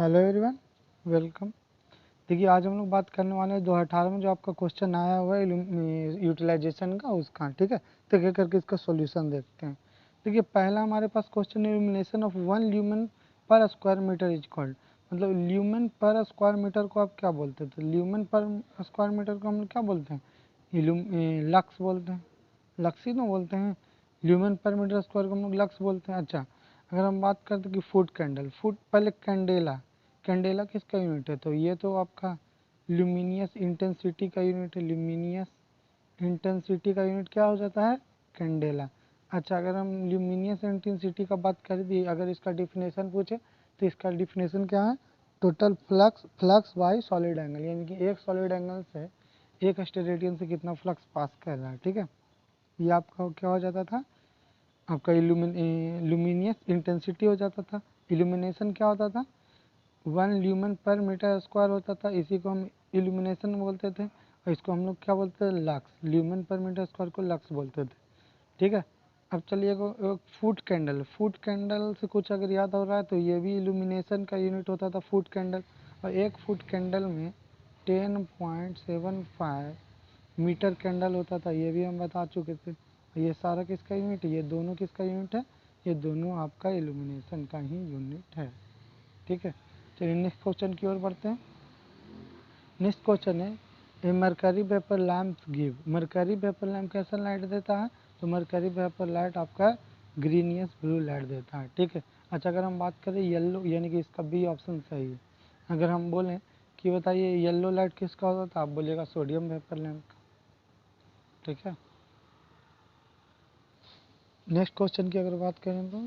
Hello everyone, welcome. देखिए आज हम लोग बात करने वाले हैं 2018 में जो आपका क्वेश्चन आया हुआ है यूटिलाइजेशन का, उसका। ठीक है, तो एक करके इसका सॉल्यूशन देखते हैं। देखिए पहला हमारे पास क्वेश्चन है, illumination of 1 lumen per square metre is called. मतलब ल्यूमेन पर स्क्वायर मीटर को आप क्या बोलते थे? ल्यूमेन पर स्क्वायर मीटर को हम लोग क्या बोलते हैं? लक्स बोलते हैं। लक्स ही तो बोलते हैं। ल्यूमेन पर मीटर स्क्वायर को हम लोग लक्स बोलते हैं। अच्छा, अगर हम बात करते हैं कि फुट कैंडल, फुट पहले कैंडेला, कैंडेला किसका यूनिट है? तो ये तो आपका ल्यूमिनियस इंटेंसिटी का यूनिट है। ल्यूमिनियस इंटेंसिटी का यूनिट क्या हो जाता है? कैंडेला। अच्छा, अगर हम ल्यूमिनियस इंटेंसिटी का बात करें तो अगर इसका डिफिनेशन पूछे तो इसका डिफिनेशन क्या है? Total flux, flux by solid angle, यानी कि एक सॉलिड एंगल से एक स्टेरेडियन से कितना फ्लक्स पास कर रहा है। ठीक है, ये आपका क्या हो जाता था? आपका लुमिनियस इंटेंसिटी हो जाता था। इल्यूमिनेशन क्या होता था? 1 ल्यूमेन पर मीटर स्क्वायर होता था, इसी को हम इल्यूमिनेशन बोलते थे। और इसको हम लोग क्या बोलते थे? Lux. Lumen per metre square को लक्स बोलते थे। ठीक है, अब चलिए एक फुट कैंडल, फुट कैंडल से कुछ अगर याद हो रहा है तो ये भी इल्यूमिनेशन का यूनिट होता था, फुट कैंडल। और एक फुट कैंडल में 10.75 मीटर कैंडल होता था, ये भी हम बता चुके थे। ये सारा किसका यूनिट है? ये दोनों किसका यूनिट है? ये दोनों आपका इल्यूमिनेशन का ही यूनिट है। ठीक है, चलिए नेक्स्ट क्वेश्चन की ओर बढ़ते हैं। नेक्स्ट क्वेश्चन है, a mercury vapour lamp give. Mercury vapour lamp कैसा लाइट देता है? तो मरकरी वेपर लाइट आपका ग्रीनियस ब्लू लाइट देता है। ठीक है, अच्छा अगर हम बात करें येलो, यानी कि इसका बी ऑप्शन सही है। अगर हम बोलें कि बताइए येलो लाइट किसका होता था, आप बोलिएगा सोडियम वेपर लैम्प का। ठीक है, नेक्स्ट क्वेश्चन की अगर बात करें तो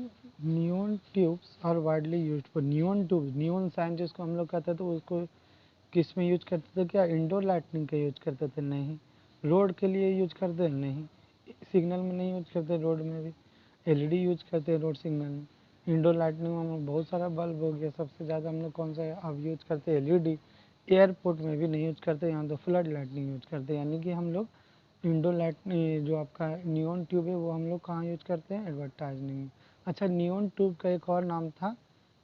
neon tubes are widely used for. Neon tubes, neon sign जिसको हम लोग कहते थे, तो उसको किस में यूज करते थे? क्या इंडोर लाइटनिंग का यूज करते थे? नहीं। रोड के लिए यूज करते? नहीं। सिग्नल में नहीं यूज करते, रोड में भी। एलईडी यूज करते हैं रोड सिग्नल में। इंडोर लाइटनिंग में हम लोग बहुत सारा बल्ब हो गया, सबसे ज़्यादा हम लोग कौन सा अब यूज करते हैं? एलईडी। एयरपोर्ट में भी नहीं यूज करते, यहाँ तो फ्लड लाइटनिंग यूज करते हैं। यानी कि हम लोग इंडोर लाइट जो आपका नियॉन ट्यूब है वो हम लोग कहाँ यूज करते हैं? एडवर्टाइजमेंट में। अच्छा, नियॉन ट्यूब का एक और नाम था,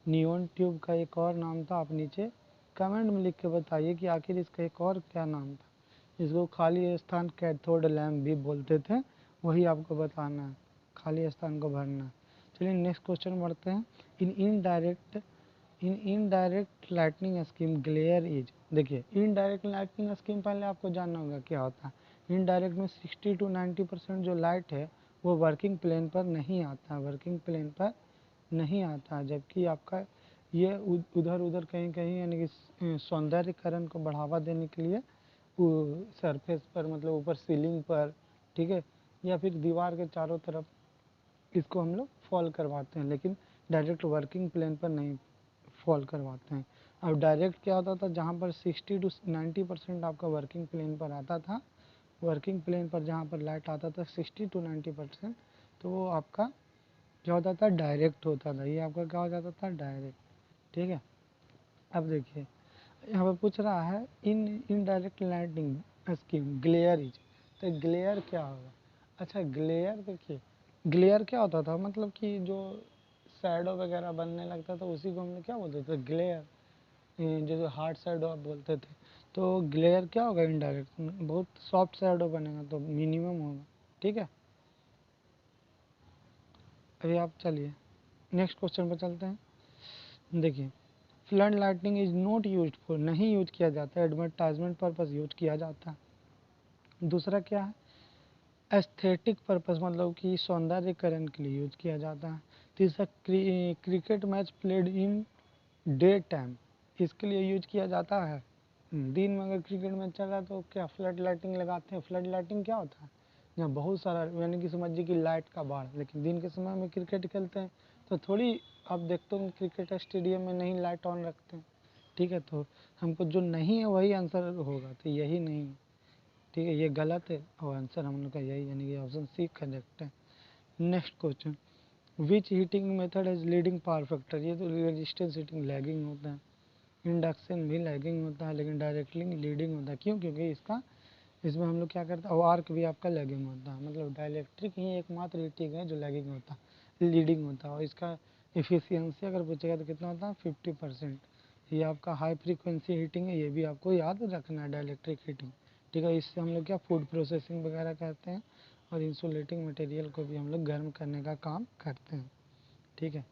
नियॉन ट्यूब का एक और नाम था, आप नीचे कमेंट में लिख के बताइए कि आखिर इसका एक और क्या नाम था। इसको खाली स्थान कैथोड लैम्प भी बोलते थे, वही आपको बताना है, खाली स्थान को भरना है। चलिए नेक्स्ट क्वेश्चन बढ़ते हैं। In indirect lightning scheme glare is. देखिए इनडायरेक्ट लाइटनिंग स्कीम पहले आपको जानना होगा क्या होता है। इनडायरेक्ट में 60 to 90% जो लाइट है वो वर्किंग प्लेन पर नहीं आता, वर्किंग प्लेन पर नहीं आता, जबकि आपका ये उधर उधर कहीं कहीं, यानी कि सौंदर्यकरण को बढ़ावा देने के लिए सरफेस पर, मतलब ऊपर सीलिंग पर, ठीक है, या फिर दीवार के चारों तरफ इसको हम लोग फॉल करवाते हैं, लेकिन डायरेक्ट वर्किंग प्लेन पर नहीं फॉल करवाते हैं। अब डायरेक्ट क्या होता था? जहाँ पर 60 to 90% आपका वर्किंग प्लेन पर आता था, वर्किंग प्लेन पर जहाँ पर लाइट आता था 60 to 90%, तो वो आपका क्या होता था? डायरेक्ट होता था। ये आपका क्या हो जाता था? डायरेक्ट। ठीक है, अब देखिए यहाँ पर पूछ रहा है in indirect lighting scheme glare is, तो ग्लेयर क्या होगा? अच्छा ग्लेयर, देखिए ग्लेयर क्या होता था? मतलब कि जो शैडो वगैरह बनने लगता था उसी को हम लोग क्या बोलते थे? ग्लेयर। जैसे हार्ड शैडो आप बोलते थे, तो ग्लेयर क्या होगा? इनडायरेक्ट, बहुत सॉफ्ट शैडो बनेगा तो मिनिमम होगा। ठीक है, अभी आप चलिए नेक्स्ट क्वेश्चन पर चलते हैं। देखिए flood lightning is not use for, नहीं यूज किया जाता है, एडवर्टाइजमेंट पर्पज यूज किया जाता है। दूसरा क्या है? एस्थेटिक पर्पस, मतलब कि सौंदर्यकरण के लिए यूज किया जाता है। तीसरा cricket match played in day time, इसके लिए यूज किया जाता है। दिन में अगर क्रिकेट मैच चल रहा है तो क्या फ्लड लाइटिंग लगाते हैं? फ्लड लाइटिंग क्या होता है? जहाँ बहुत सारा, यानी कि समझिए कि लाइट का बाढ़। लेकिन दिन के समय में क्रिकेट खेलते हैं तो थोड़ी आप देखते हो क्रिकेट स्टेडियम में नहीं लाइट ऑन रखते हैं। ठीक है, तो हमको जो नहीं है वही आंसर होगा, तो यही नहीं है। ठीक है, ये गलत है और आंसर हम लोग का यही, यानी कि ऑप्शन सी करेक्ट है। Next question, which heating method is leading power factor. ये तो रेजिस्टेंस हीटिंग लैगिंग होता है, इंडक्शन भी लैगिंग होता है, लेकिन डायरेक्टली लीडिंग होता है। क्यों? क्योंकि इसमें हम लोग क्या करते हैं, और आर्क भी आपका लैगिंग होता है। मतलब डायलेक्ट्रिक ही एकमात्र हीटिंग है जो लैगिंग होता है, लीडिंग होता है। और इसका एफिशिएंसी अगर पूछेगा तो कितना होता है? 50%। ये आपका हाई फ्रीक्वेंसी हीटिंग है, ये भी आपको याद रखना है, डाइलेक्ट्रिक हीटिंग। ठीक है, इससे हम लोग क्या फूड प्रोसेसिंग वगैरह करते हैं और इंसुलेटिंग मटेरियल को भी हम लोग गर्म करने का काम करते हैं। ठीक है,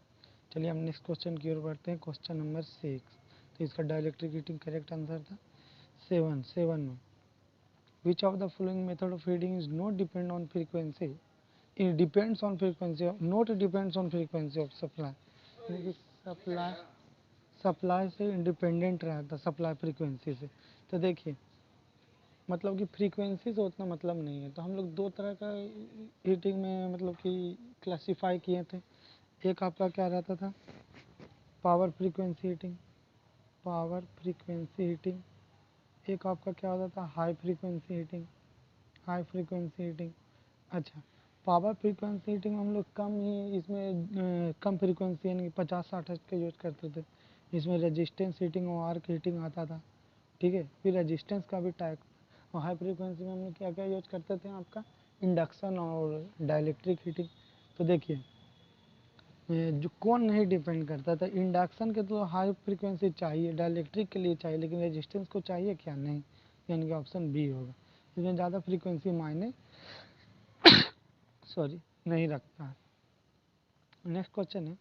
चलिए हम नेक्स्ट क्वेश्चन की ओर बढ़ते हैं, क्वेश्चन नंबर 6। तो इसका डाइलेक्ट्रिक हीटिंग करेक्ट आंसर था 7 में। Which of the following method of heating is not depend on frequency, it depends on frequency, not depends on frequency of supply, यानी कि सप्लाई से इंडिपेंडेंट रहता, सप्लाई फ्रीक्वेंसी से। तो देखिए मतलब कि फ्रीक्वेंसी से उतना मतलब नहीं है, तो हम लोग दो तरह का हीटिंग में मतलब कि क्लासीफाई किए थे। एक आपका क्या रहता था, power frequency heating, power frequency heating. एक आपका क्या होता था, high frequency heating, high frequency heating. अच्छा, पावर फ्रीक्वेंसी हीटिंग हम लोग कम ही इसमें कम फ्रीक्वेंसी यानी 50-60 हर्ट्ज का यूज करते थे। इसमें रेजिस्टेंस हीटिंग और आर्क हीटिंग आता था। ठीक है, फिर रेजिस्टेंस का भी टाइप। और हाई फ्रीक्वेंसी में हम लोग क्या क्या यूज करते थे, आपका इंडक्शन और डाइलेक्ट्रिक हीटिंग। तो देखिए जो कौन नहीं डिपेंड करता था, इंडक्शन के तो हाई फ्रीक्वेंसी चाहिए, डाइलेक्ट्रिक के लिए चाहिए, लेकिन रेजिस्टेंस को चाहिए क्या, नहीं, यानी कि ऑप्शन बी होगा। इसमें ज़्यादा फ्रीक्वेंसी मायने नहीं रखता है। नेक्स्ट क्वेश्चन है,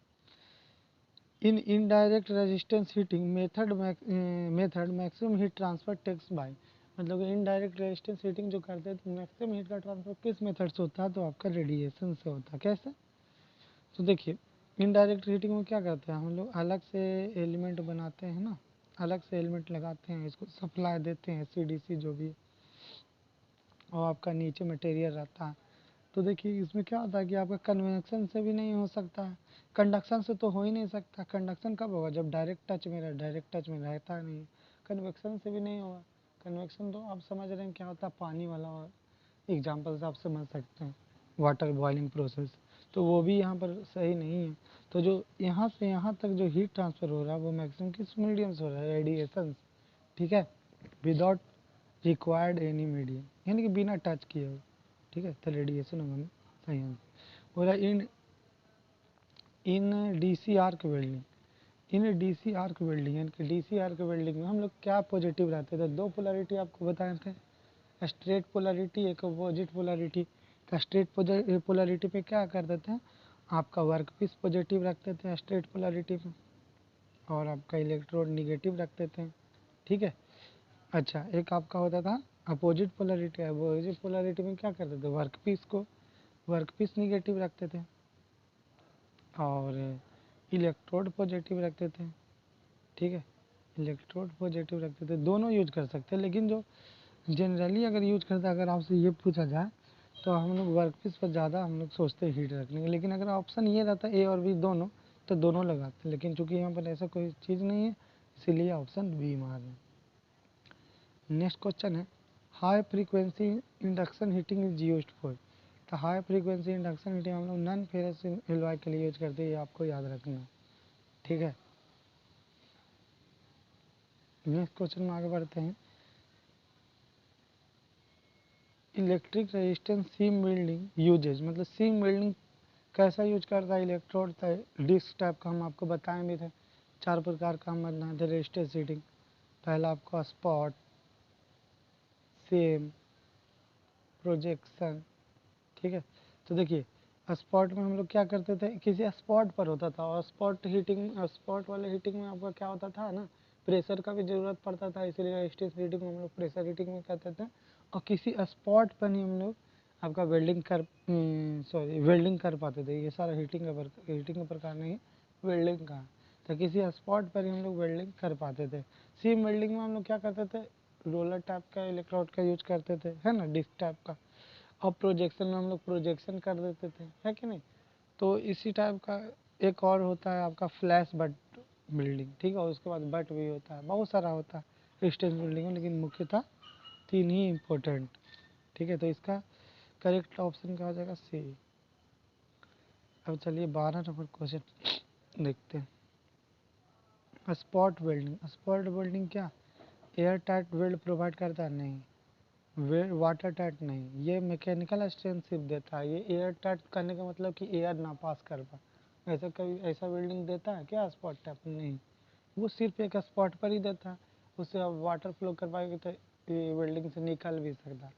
in indirect resistance heating method maximum heat transfer takes by, मतलब इनडायरेक्ट रेजिस्टेंस हीटिंग जो करते हैं तो मैक्सिमम हीट का ट्रांसफर किस मेथड से होता है, तो आपका रेडिएशन से होता है। कैसे, तो देखिए इनडायरेक्ट हीटिंग में क्या करते हैं हम लोग, अलग से एलिमेंट बनाते हैं ना, अलग से एलिमेंट लगाते हैं, इसको सप्लाई देते हैं CDC जो भी, और आपका नीचे मटेरियल रहता है। तो देखिए इसमें क्या होता है कि आपका कन्वेक्शन से भी नहीं हो सकता है, कंडक्शन से तो हो ही नहीं सकता। कंडक्शन कब होगा, जब डायरेक्ट टच में रहे, डायरेक्ट टच में रहता नहीं। कन्वेक्शन से भी नहीं होगा, कन्वेक्शन तो आप समझ रहे हैं क्या होता है, पानी वाला एग्जाम्पल से आप समझ सकते हैं, वाटर बॉइलिंग प्रोसेस, तो वो भी यहाँ पर सही नहीं है। तो जो यहाँ से यहाँ तक जो हीट ट्रांसफ़र हो रहा है वो मैक्सिमम किस मीडियम से हो रहा है, रेडिएशन। ठीक है, विदाउट रिक्वायर्ड एनी मीडियम, यानी कि बिना टच किए हो। ठीक है, तो रेडिएशन होगा सही आंसर। बोला इन इन DC आर्क वेल्डिंग, इन DC आर्क वेल्डिंग यानी कि DC आर्क वेल्डिंग में हम लोग क्या पॉजिटिव रहते थे, दो पोलैरिटी आपको बताए थे, स्ट्रेट पोलैरिटी एक अपोजिट पोलैरिटी। तो स्ट्रेट पोलैरिटी पे क्या कर देते हैं, आपका वर्क पीस पॉजिटिव रखते थे स्ट्रेट पोलैरिटी पे, और आपका इलेक्ट्रोड निगेटिव रखते थे। ठीक है, अच्छा एक आपका होता था अपोजिट पोलैरिटी, अपोजिट पोलैरिटी में क्या करते थे, वर्क पीस निगेटिव रखते थे और इलेक्ट्रोड पॉजिटिव रखते थे। ठीक है, इलेक्ट्रोड पॉजिटिव रखते थे, दोनों यूज कर सकते हैं, लेकिन जो जनरली अगर यूज करता है, अगर आपसे ये पूछा जाए तो हम लोग वर्क पीस पर ज़्यादा हम लोग सोचते हैं हीट रखने के, लेकिन अगर ऑप्शन ये रहता है A और B दोनों, तो दोनों लगाते हैं, लेकिन चूंकि यहाँ पर ऐसा कोई चीज़ नहीं है इसीलिए ऑप्शन बी मार रहे हैं। नेक्स्ट क्वेश्चन है, high frequency induction heating is used for, तो हाई फ्रीक्वेंसी इंडक्शन हीटिंग हम लोग नॉन फेरस एलॉय के लिए यूज करते हैं, ये आपको याद रखना है। ठीक है, नेक्स्ट क्वेश्चन में आगे बढ़ते हैं, electric resistance seam welding uses, मतलब सीम वेल्डिंग कैसा यूज करता है, इलेक्ट्रोड डिस्क टाइप का हम आपको बताए भी थे, 4 प्रकार का हम बनाए थे रेजिस्टेंस हीटिंग। पहला आपका स्पॉट, सेम, प्रोजेक्शन। ठीक है, तो देखिए स्पॉट में हम लोग क्या करते थे, किसी स्पॉट पर होता था, और स्पॉट वाले हीटिंग में आपका क्या होता था ना, प्रेशर का भी ज़रूरत पड़ता था, इसीलिए रेजिस्टेंस हीटिंग में हम लोग प्रेशर हीटिंग में करते थे। और किसी स्पॉट पर ही हम लोग आपका वेल्डिंग कर पाते थे। ये सारा हीटिंग का प्रकार नहीं, वेल्डिंग का। तो किसी स्पॉट पर ही हम लोग वेल्डिंग कर पाते थे। सीम वेल्डिंग में हम लोग क्या करते थे, रोलर टाइप का इलेक्ट्रोड का यूज करते थे, है ना, डिस्क टाइप का। और प्रोजेक्शन में हम लोग प्रोजेक्शन कर देते थे, है कि नहीं। तो इसी टाइप का एक और होता है आपका फ्लैश बट बिल्डिंग। ठीक है, और उसके बाद बट भी होता है, बहुत सारा होता है रेजिस्टेंस बिल्डिंग में, लेकिन मुख्यतः 3 ही इम्पोर्टेंट। ठीक है, तो इसका करेक्ट ऑप्शन क्या हो जाएगा, सी। अब चलिए 12 नंबर क्वेश्चन देखते हैं, स्पॉट वेल्डिंग क्या एयर टाइट वेल्ड प्रोवाइड करता है, नहीं। वाटर टाइट नहीं, ये मैकेनिकल स्ट्रेंथ सिर्फ देता है। ये एयर टाइट करने का मतलब कि एयर ना पास कर पाए, ऐसा कभी ऐसा वेल्डिंग देता है क्या स्पॉट टाइप, नहीं। वो सिर्फ एक स्पॉट पर ही देता है, उससे आप वाटर फ्लो करवाएंगे तो ये वेल्डिंग से निकल भी सकता है,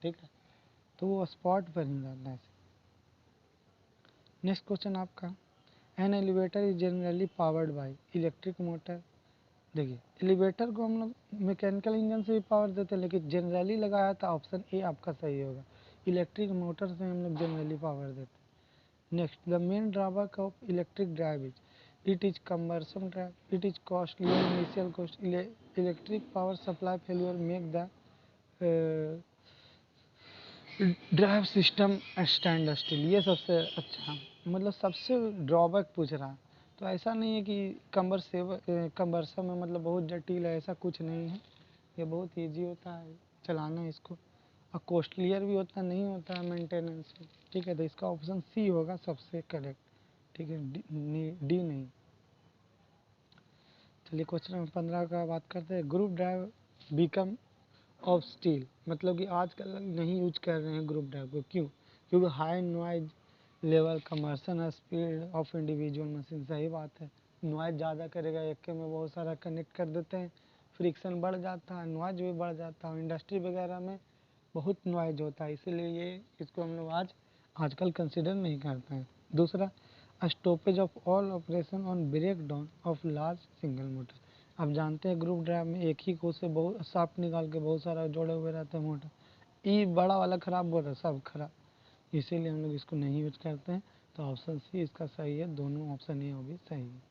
ठीक है, तो वो स्पॉट पर ही रहता है। नेक्स्ट क्वेश्चन आपका, an elevator is generally powered by electric motor. देखिए एलिवेटर को हम लोग मैकेनिकल इंजन से भी पावर देते हैं, लेकिन जनरली लगाया था ऑप्शन ए आपका सही होगा, इलेक्ट्रिक मोटर से हम लोग जनरली पावर देते हैं। Next, the main drawback of electric drive is it is cumbersome drive, it is costly initial cost, electric power supply failure make the drive system stand still. ये सबसे अच्छा, मतलब सबसे ड्रॉबैक पूछ रहा है, तो ऐसा नहीं है कि कम्बरसम में मतलब बहुत जटिल है, ऐसा कुछ नहीं है, ये बहुत इजी होता है चलाना इसको, और कॉस्टलियर भी होता नहीं होता है मेंटेनेंस में, ठीक है, तो इसका ऑप्शन सी होगा सबसे करेक्ट, ठीक है, डी नहीं। चलिए क्वेश्चन नंबर 15 का बात करते हैं, group drive become of steel, मतलब कि आजकल नहीं यूज कर रहे हैं ग्रुप ड्राइव को, क्यों? क्योंकि हाई नॉइज लेवल, कमर्शन स्पीड ऑफ इंडिविजुअल मशीन। सही बात है, नॉइज ज़्यादा करेगा, एक के में बहुत सारा कनेक्ट कर देते हैं, फ्रिक्शन बढ़ जाता है, नॉइज भी बढ़ जाता है, इंडस्ट्री वगैरह में बहुत नॉइज होता है, इसीलिए ये इसको हम लोग आजकल कंसिडर नहीं करते हैं। दूसरा, stoppage of all operation on break down of large single motor. आप जानते हैं ग्रुप ड्राइव में एक ही को से बहुत साफ निकाल के बहुत सारा जोड़े हुए रहते हैं मोटर, ई बड़ा वाला खराब बोल रहा है, सब खराब, इसीलिए हम लोग इसको नहीं यूज करते हैं, तो ऑप्शन सी इसका सही है, दोनों ऑप्शन ये होगी सही है।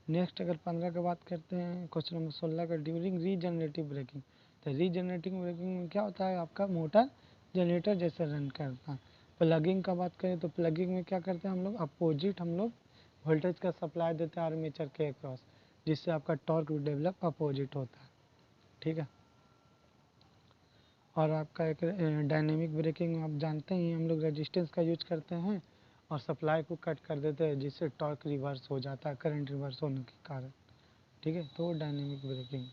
नेक्स्ट अगर 15 की बात करते हैं, क्वेश्चन नंबर 16 का, ड्यूरिंग रीजनरेटिव ब्रेकिंग, तो रीजनरेटिंग ब्रेकिंग में क्या होता है, आपका मोटर जनरेटर जैसे रन करता है। प्लगिंग का बात करें तो प्लगिंग में क्या करते हैं हम लोग, अपोजिट हम लोग वोल्टेज का सप्लाई देते हैं आर्मेचर के अक्रॉस, जिससे आपका टॉर्क डेवलप अपोजिट होता है, ठीक है। और आपका एक डायनेमिक ब्रेकिंग आप जानते ही, हम लोग रेजिस्टेंस का यूज करते हैं और सप्लाई को कट कर देते हैं, जिससे टॉर्क रिवर्स हो जाता है करंट रिवर्स होने के कारण, ठीक है, तो डायनेमिक ब्रेकिंग,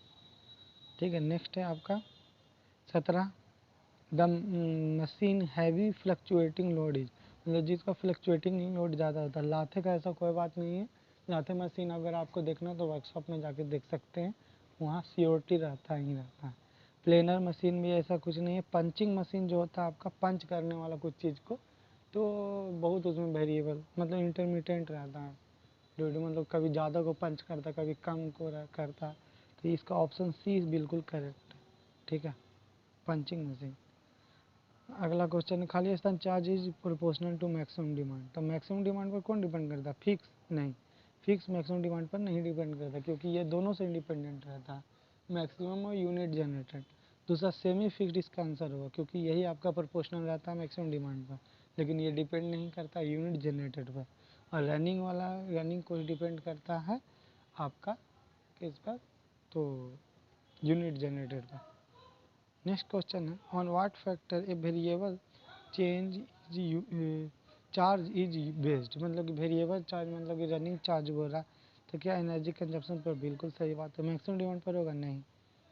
ठीक है। नेक्स्ट है आपका 17, the machine heavy fluctuating load is, मतलब जिसका फ्लक्चुएटिंग लोड ज़्यादा होता है। लाथे का ऐसा कोई बात नहीं है, लाथे मशीन अगर आपको देखना तो वर्कशॉप में जाके देख सकते हैं, वहाँ सीओटी रहता ही रहता है। प्लेनर मशीन में ऐसा कुछ नहीं है। पंचिंग मशीन जो होता है आपका पंच करने वाला कुछ चीज़ को, तो बहुत उसमें वेरिएबल मतलब इंटरमीडिएट रहता है, मतलब कभी ज़्यादा को पंच करता कभी कम को करता, तो इसका ऑप्शन सी बिल्कुल करेक्ट है, ठीक है, पंचिंग मशीन। अगला क्वेश्चन, खाली स्थान charge is proportional to maximum demand, तो मैक्सिमम डिमांड पर कौन डिपेंड करता है, फिक्स नहीं, फिक्स मैक्सिमम डिमांड पर नहीं डिपेंड करता, क्योंकि ये दोनों से इंडिपेंडेंट रहता है, मैक्सिमम और यूनिट जनरेटेड। दूसरा, सेमी फिक्स्ड इसका आंसर होगा, क्योंकि यही आपका प्रोपोर्शनल रहता है मैक्सिमम डिमांड पर, लेकिन ये डिपेंड नहीं करता यूनिट जनरेटेड पर। और रनिंग वाला, रनिंग को डिपेंड करता है आपका किस पर, तो यूनिट जनरेटेड पर। नेक्स्ट क्वेश्चन है, on what factor a variable change is charge is based, मतलब कि वेरिएबल चार्ज मतलब कि रनिंग चार्ज बोल रहा, तो क्या एनर्जी कंजप्शन पर, बिल्कुल सही बात है। मैक्सिमम डिमांड पर होगा नहीं,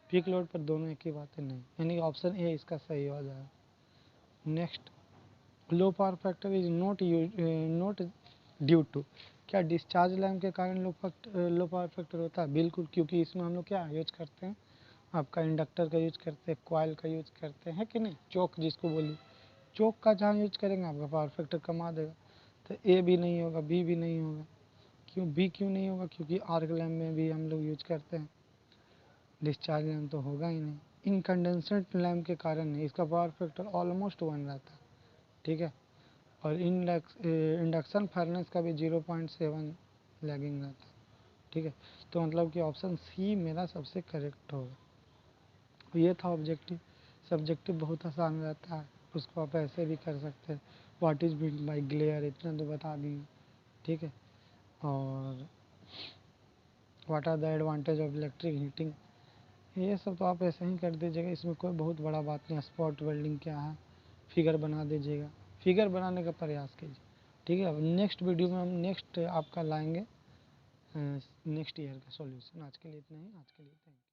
पीक लोड पर, दोनों एक ही बात है नहीं, यानी ऑप्शन ए इसका सही हो जाएगा। Next, low power factor is not due to, क्या डिस्चार्ज लैम्प के कारण लो पावर फैक्टर होता है, बिल्कुल, क्योंकि इसमें हम लोग क्या यूज करते हैं, आपका इंडक्टर का यूज करते हैं, कॉइल का यूज करते हैं कि नहीं, चोक जिसको बोलिए, चोक का जहाँ यूज करेंगे आपका पावर फैक्टर कमा देगा, तो ए भी नहीं होगा, बी भी नहीं होगा। क्यों बी क्यों नहीं होगा, क्योंकि आर्क लैम्प में भी हम लोग यूज करते हैं, डिस्चार्ज लैम्प तो होगा ही नहीं। इनकंडेंसेंट लैम्प के कारण नहीं, इसका पावर फैक्टर ऑलमोस्ट 1 रहता है, ठीक है। और इंडक्शन फर्नेस का भी 0.7 लैगिंग रहता है, ठीक है, तो मतलब कि ऑप्शन सी मेरा सबसे करेक्ट होगा। ये था ऑब्जेक्टिव, सब्जेक्टिव बहुत आसान रहता है, उसको आप ऐसे भी कर सकते हैं, what is mean by glare, इतना तो बता दिए, ठीक है। और what are the advantage of electric heating, ये सब तो आप ऐसे ही कर दीजिएगा, इसमें कोई बहुत बड़ा बात नहीं। स्पॉट वेल्डिंग क्या है, फिगर बना दीजिएगा, फिगर बनाने का प्रयास कीजिए, ठीक है। अब नेक्स्ट वीडियो में हम नेक्स्ट आपका लाएंगे नेक्स्ट ईयर का सॉल्यूशन। आज के लिए इतना ही, आज के लिए थैंक यू।